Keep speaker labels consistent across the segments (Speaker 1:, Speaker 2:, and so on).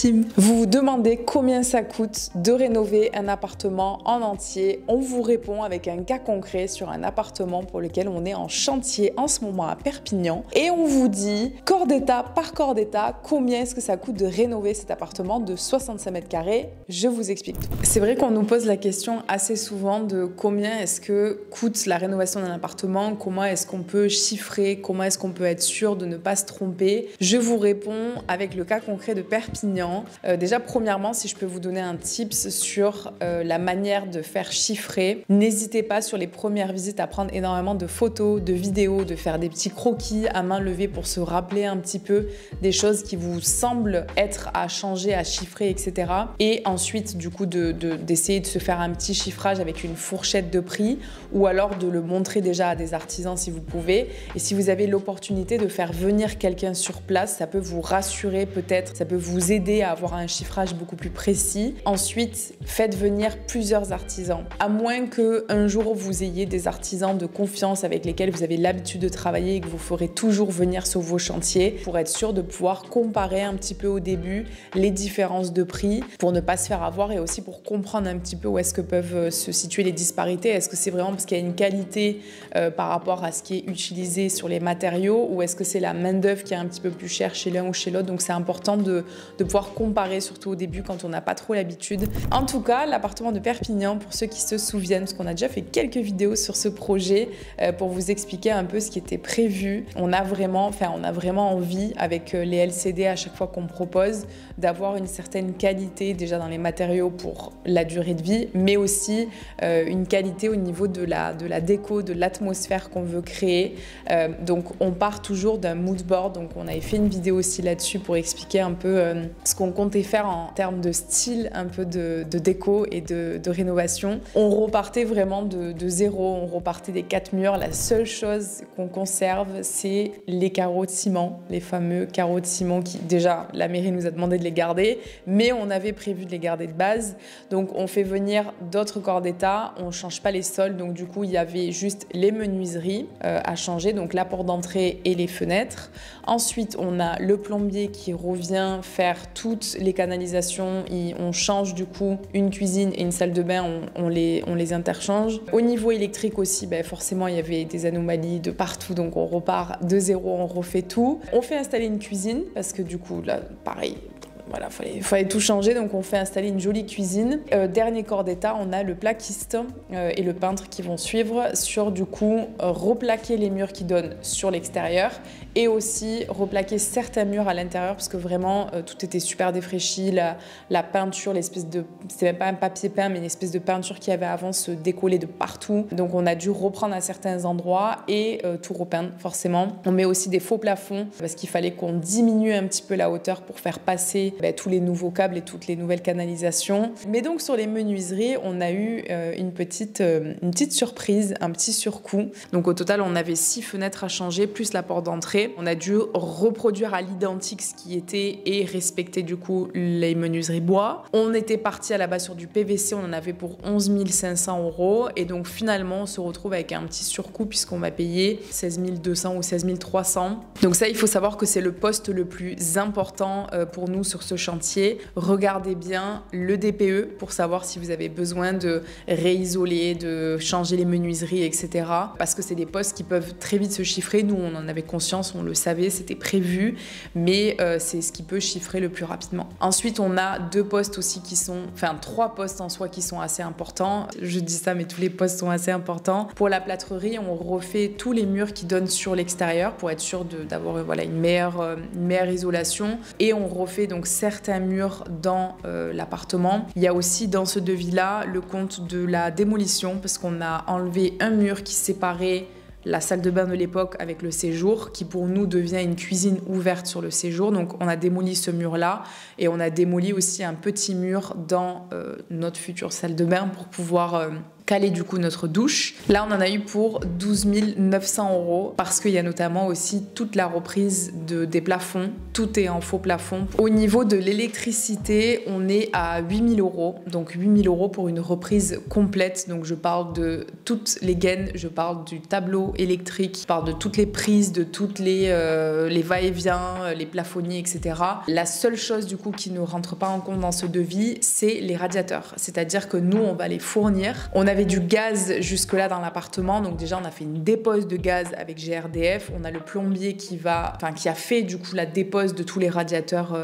Speaker 1: team. Vous vous demandez combien ça coûte de rénover un appartement en entier. On vous répond avec un cas concret sur un appartement pour lequel on est en chantier en ce moment à Perpignan. Et on vous dit, corps d'état par corps d'état, combien est-ce que ça coûte de rénover cet appartement de 65 mètres carrés. Je vous explique tout. C'est vrai qu'on nous pose la question assez souvent de combien est-ce que coûte la rénovation d'un appartement, comment est-ce qu'on peut chiffrer, comment est-ce qu'on peut être sûr de ne pas se tromper. Je vous réponds avec le cas concret de Perpignan. Déjà, premièrement, si je peux vous donner un tips sur la manière de faire chiffrer, n'hésitez pas sur les premières visites à prendre énormément de photos, de vidéos, de faire des petits croquis à main levée pour se rappeler un petit peu des choses qui vous semblent être à changer, à chiffrer, etc. Et ensuite, du coup, d'essayer de se faire un petit chiffrage avec une fourchette de prix ou alors de le montrer déjà à des artisans si vous pouvez. Et si vous avez l'opportunité de faire venir quelqu'un sur place, ça peut vous rassurer peut-être, ça peut vous aider à avoir un chiffrage beaucoup plus précis. Ensuite, faites venir plusieurs artisans. À moins qu'un jour vous ayez des artisans de confiance avec lesquels vous avez l'habitude de travailler et que vous ferez toujours venir sur vos chantiers pour être sûr de pouvoir comparer un petit peu au début les différences de prix pour ne pas se faire avoir et aussi pour comprendre un petit peu où est-ce que peuvent se situer les disparités. Est-ce que c'est vraiment parce qu'il y a une qualité par rapport à ce qui est utilisé sur les matériaux ou est-ce que c'est la main-d'œuvre qui est un petit peu plus chère chez l'un ou chez l'autre. Donc c'est important de pouvoir comparer, surtout au début quand on n'a pas trop l'habitude. En tout cas, l'appartement de Perpignan, pour ceux qui se souviennent, parce qu'on a déjà fait quelques vidéos sur ce projet pour vous expliquer un peu ce qui était prévu. On a vraiment envie avec les LCD à chaque fois qu'on propose d'avoir une certaine qualité déjà dans les matériaux pour la durée de vie, mais aussi une qualité au niveau de la déco, de l'atmosphère qu'on veut créer. Donc on part toujours d'un mood board, donc on avait fait une vidéo aussi là-dessus pour expliquer un peu ce qu'on comptait faire en termes de style, un peu de déco et de rénovation. On repartait vraiment de zéro, on repartait des 4 murs. La seule chose qu'on conserve, c'est les carreaux de ciment, les fameux carreaux de ciment qui, déjà, la mairie nous a demandé de les garder, mais on avait prévu de les garder de base. Donc on fait venir d'autres corps d'état, on change pas les sols, donc du coup il y avait juste les menuiseries à changer, donc la porte d'entrée et les fenêtres. Ensuite on a le plombier qui revient faire toutes les canalisations, on change du coup une cuisine et une salle de bain, on les interchange. Au niveau électrique aussi, forcément il y avait des anomalies de partout, donc on repart de zéro, on refait tout. On fait installer une cuisine parce que du coup là pareil, voilà, fallait tout changer, donc on fait installer une jolie cuisine. Dernier corps d'état, on a le plaquiste et le peintre qui vont suivre sur du coup replaquer les murs qui donnent sur l'extérieur et aussi replaquer certains murs à l'intérieur parce que vraiment tout était super défraîchi, la peinture, l'espèce de, c'était même pas un papier peint mais une espèce de peinture qu'il y avait avant se décollait de partout, donc on a dû reprendre à certains endroits et tout repeindre forcément. On met aussi des faux plafonds parce qu'il fallait qu'on diminue un petit peu la hauteur pour faire passer tous les nouveaux câbles et toutes les nouvelles canalisations. Mais donc sur les menuiseries, on a eu une petite surprise, un petit surcoût. Donc au total, on avait 6 fenêtres à changer, plus la porte d'entrée. On a dû reproduire à l'identique ce qui était et respecter du coup les menuiseries bois. On était parti à la base sur du PVC, on en avait pour 11 500 € et donc finalement on se retrouve avec un petit surcoût puisqu'on va payer 16 200 ou 16 300. Donc ça, il faut savoir que c'est le poste le plus important pour nous sur ce chantier. Regardez bien le DPE pour savoir si vous avez besoin de réisoler, de changer les menuiseries, etc. Parce que c'est des postes qui peuvent très vite se chiffrer. Nous, on en avait conscience, on le savait, c'était prévu, mais c'est ce qui peut chiffrer le plus rapidement. Ensuite, on a 2 postes aussi qui sont, 3 postes en soi qui sont assez importants. Je dis ça, mais tous les postes sont assez importants. Pour la plâtrerie, on refait tous les murs qui donnent sur l'extérieur pour être sûr d'avoir une meilleure isolation. Et on refait donc certains murs dans l'appartement. Il y a aussi dans ce devis-là le compte de la démolition parce qu'on a enlevé un mur qui séparait la salle de bain de l'époque avec le séjour qui pour nous devient une cuisine ouverte sur le séjour. Donc on a démoli ce mur-là et on a démoli aussi un petit mur dans notre future salle de bain pour pouvoir caler du coup notre douche. Là, on en a eu pour 12 900 € parce qu'il y a notamment aussi toute la reprise des plafonds. Tout est en faux plafond. Au niveau de l'électricité, on est à 8 000 €. Donc 8 000 € pour une reprise complète. Donc je parle de toutes les gaines, je parle du tableau électrique, je parle de toutes les prises, de toutes les va-et-vient, les plafonniers, etc. La seule chose du coup qui ne rentre pas en compte dans ce devis, c'est les radiateurs. C'est-à-dire que nous, on va les fournir. On avait du gaz jusque-là dans l'appartement. Donc déjà, on a fait une dépose de gaz avec GRDF. On a le plombier qui a fait du coup la dépose de tous les radiateurs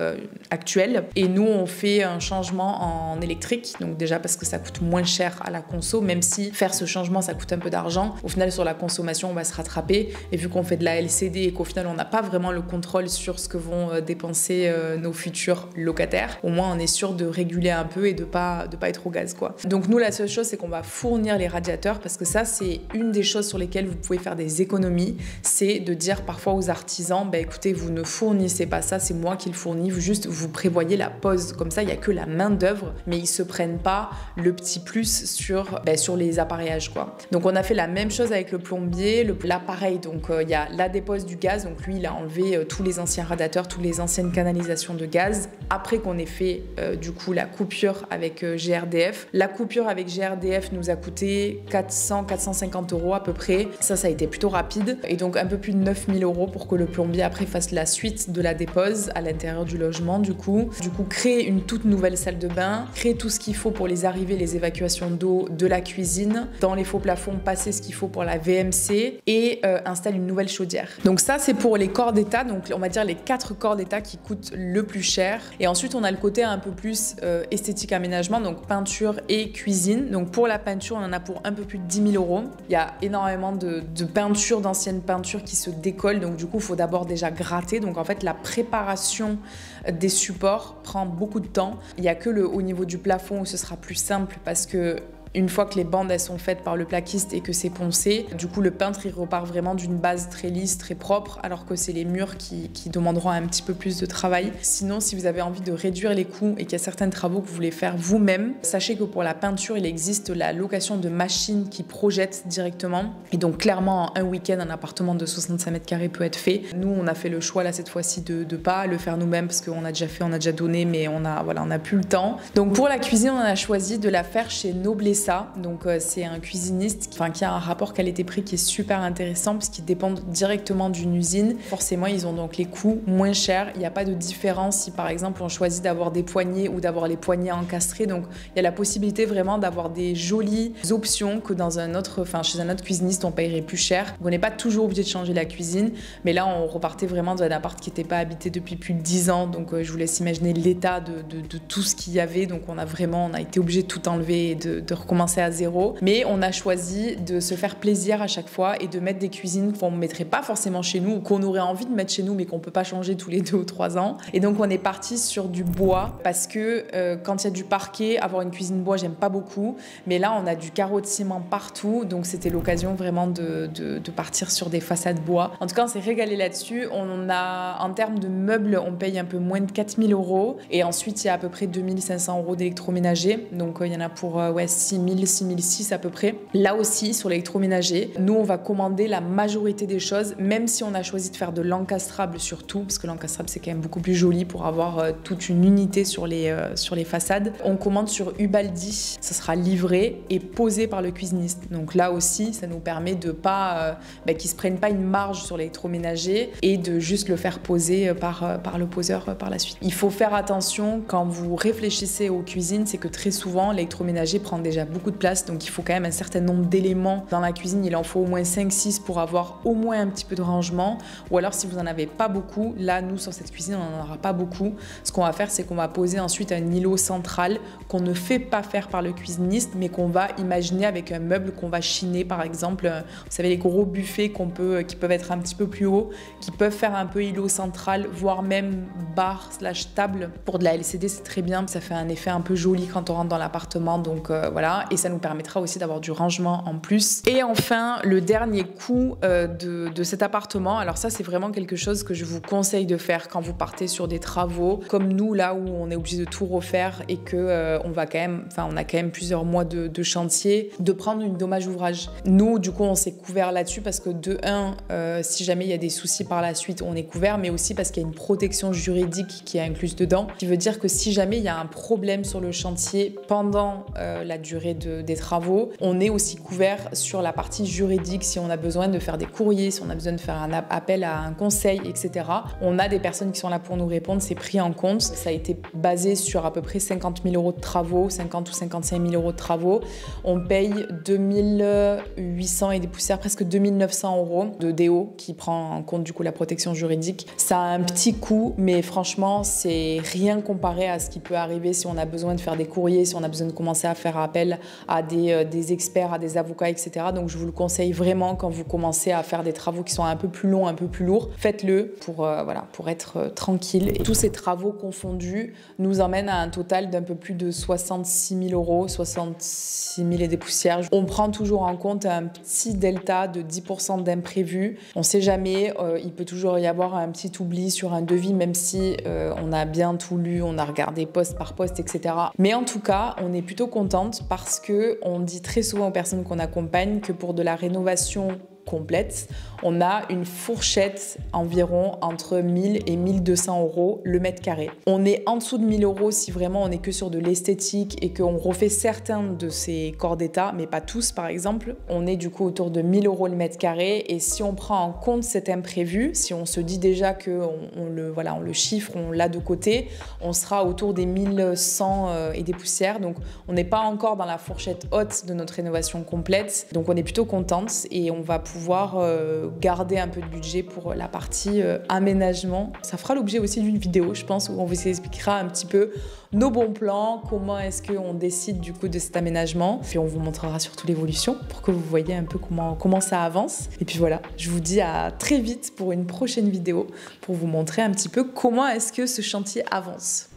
Speaker 1: actuels. Et nous, on fait un changement en électrique. Donc déjà parce que ça coûte moins cher à la conso, même si faire ce changement, ça coûte un peu d'argent. Au final, sur la consommation, on va se rattraper. Et vu qu'on fait de la LCD et qu'au final, on n'a pas vraiment le contrôle sur ce que vont dépenser nos futurs locataires, au moins, on est sûr de réguler un peu et de pas être au gaz, quoi. Donc nous, la seule chose, c'est qu'on va fournir les radiateurs parce que ça, c'est une des choses sur lesquelles vous pouvez faire des économies. C'est de dire parfois aux artisans, écoutez, vous ne fournissez pas ça, c'est moi qui le fournis, vous prévoyez la pause. Comme ça, il n'y a que la main d'œuvre, mais ils se prennent pas le petit plus sur les appareillages, quoi. Donc on a fait la même chose avec le plombier, l'appareil. Donc il y a la dépose du gaz, donc lui, il a enlevé tous les anciens radiateurs, toutes les anciennes canalisations de gaz. Après qu'on ait fait du coup la coupure avec GRDF. La coupure avec GRDF nous a coûté 400-450 € à peu près. Ça a été plutôt rapide. Et donc un peu plus de 9 000 € pour que le plombier après fasse la suite de la dépose à l'intérieur du logement du coup. Créer une toute nouvelle salle de bain, créer tout ce qu'il faut pour les arrivées, les évacuations d'eau de la cuisine, dans les faux plafonds, passer ce qu'il faut pour la VMC et installer une nouvelle chaudière. Donc ça, c'est pour les corps d'état, donc on va dire les 4 corps d'état qui coûtent le plus cher. Et ensuite, on a le côté un peu plus esthétique aménagement, donc peinture et cuisine. Donc pour la peinture, on en a pour un peu plus de 10 000 €. Il y a énormément de peintures, d'anciennes peintures qui se décollent, donc du coup, il faut d'abord déjà gratter. Donc en fait, la préparation des supports prend beaucoup de temps. Il n'y a que au niveau du plafond où ce sera plus simple parce que une fois que les bandes elles sont faites par le plaquiste et que c'est poncé, du coup le peintre il repart vraiment d'une base très lisse, très propre, alors que c'est les murs qui demanderont un petit peu plus de travail. Sinon, si vous avez envie de réduire les coûts et qu'il y a certains travaux que vous voulez faire vous-même, sachez que pour la peinture, il existe la location de machines qui projettent directement. Et donc clairement, en un week-end, un appartement de 65 mètres carrés peut être fait. Nous, on a fait le choix là cette fois-ci de pas le faire nous-mêmes parce qu'on a déjà fait, on a déjà donné, mais on a plus le temps. Donc pour la cuisine, on a choisi de la faire chez Noblessa. Donc c'est un cuisiniste qui a un rapport qualité-prix qui est super intéressant parce qu'ils dépendent directement d'une usine. Forcément, ils ont donc les coûts moins chers. Il n'y a pas de différence si par exemple on choisit d'avoir des poignées ou d'avoir les poignées encastrées. Donc il y a la possibilité vraiment d'avoir des jolies options que chez un autre cuisiniste on paierait plus cher. Donc, on n'est pas toujours obligé de changer la cuisine, mais là on repartait vraiment d'un appart qui n'était pas habité depuis plus de 10 ans. Donc je vous laisse imaginer l'état de tout ce qu'il y avait. Donc on a été obligé de tout enlever et de recommencer à zéro, mais on a choisi de se faire plaisir à chaque fois et de mettre des cuisines qu'on ne mettrait pas forcément chez nous ou qu'on aurait envie de mettre chez nous mais qu'on peut pas changer tous les 2 ou 3 ans. Et donc on est parti sur du bois parce que quand il y a du parquet, avoir une cuisine bois j'aime pas beaucoup, mais là on a du carreau de ciment partout, donc c'était l'occasion vraiment de partir sur des façades bois. En tout cas on s'est régalé là-dessus. En termes de meubles, on paye un peu moins de 4 000 € et ensuite il y a à peu près 2 500 € d'électroménager, donc il y en a pour 6 6 à peu près. Là aussi, sur l'électroménager, nous, on va commander la majorité des choses, même si on a choisi de faire de l'encastrable surtout, parce que l'encastrable, c'est quand même beaucoup plus joli pour avoir toute une unité sur les façades. On commande sur Ubaldi, ça sera livré et posé par le cuisiniste. Donc là aussi, ça nous permet de pas qu'ils se prennent pas une marge sur l'électroménager et de juste le faire poser par le poseur par la suite. Il faut faire attention quand vous réfléchissez aux cuisines, c'est que très souvent, l'électroménager prend déjà beaucoup de place, donc il faut quand même un certain nombre d'éléments dans la cuisine. Il en faut au moins 5-6 pour avoir au moins un petit peu de rangement, ou alors si vous n'en avez pas beaucoup, là nous sur cette cuisine on n'en aura pas beaucoup, ce qu'on va faire c'est qu'on va poser ensuite un îlot central qu'on ne fait pas faire par le cuisiniste mais qu'on va imaginer avec un meuble qu'on va chiner, par exemple vous savez les gros buffets qui peuvent être un petit peu plus hauts, qui peuvent faire un peu îlot central, voire même bar / table. Pour de la LCD c'est très bien, ça fait un effet un peu joli quand on rentre dans l'appartement, donc voilà. cinéma et ça nous permettra aussi d'avoir du rangement en plus. Et enfin, le dernier coût de cet appartement, alors ça c'est vraiment quelque chose que je vous conseille de faire quand vous partez sur des travaux comme nous là où on est obligé de tout refaire et que on a quand même plusieurs mois de chantier, de prendre une dommage ouvrage. Nous du coup on s'est couvert là-dessus parce que de un, si jamais il y a des soucis par la suite on est couvert, mais aussi parce qu'il y a une protection juridique qui est incluse dedans, qui veut dire que si jamais il y a un problème sur le chantier pendant la durée des travaux, on est aussi couvert sur la partie juridique si on a besoin de faire des courriers, si on a besoin de faire un appel à un conseil, etc. On a des personnes qui sont là pour nous répondre, c'est pris en compte. Ça a été basé sur à peu près 50 000 euros de travaux, 50 ou 55 000 euros de travaux. On paye 2800 et des poussières, presque 2900 euros de DO qui prend en compte du coup la protection juridique. Ça a un petit coût, mais franchement, c'est rien comparé à ce qui peut arriver si on a besoin de faire des courriers, si on a besoin de commencer à faire appel à des experts, à des avocats, etc. Donc je vous le conseille vraiment quand vous commencez à faire des travaux qui sont un peu plus longs, un peu plus lourds. Faites-le pour être tranquille. Et tous ces travaux confondus nous emmènent à un total d'un peu plus de 66 000 euros, 66 000 et des poussières. On prend toujours en compte un petit delta de 10% d'imprévu. On ne sait jamais, il peut toujours y avoir un petit oubli sur un devis, même si on a bien tout lu, on a regardé poste par poste, etc. Mais en tout cas, on est plutôt contente parce qu'on dit très souvent aux personnes qu'on accompagne que pour de la rénovation complète, on a une fourchette environ entre 1000 et 1200 euros le mètre carré. On est en dessous de 1000 euros si vraiment on est que sur de l'esthétique et qu'on refait certains de ces corps d'état, mais pas tous par exemple. On est du coup autour de 1000 euros le mètre carré et si on prend en compte cet imprévu, si on se dit déjà qu'on le chiffre, on l'a de côté, on sera autour des 1100 et des poussières. Donc on n'est pas encore dans la fourchette haute de notre rénovation complète. Donc on est plutôt contente et on va pouvoir garder un peu de budget pour la partie aménagement. Ça fera l'objet aussi d'une vidéo, je pense, où on vous expliquera un petit peu nos bons plans, comment est-ce qu'on décide du coup de cet aménagement. Puis on vous montrera surtout l'évolution pour que vous voyez un peu comment ça avance. Et puis voilà, je vous dis à très vite pour une prochaine vidéo pour vous montrer un petit peu comment est-ce que ce chantier avance.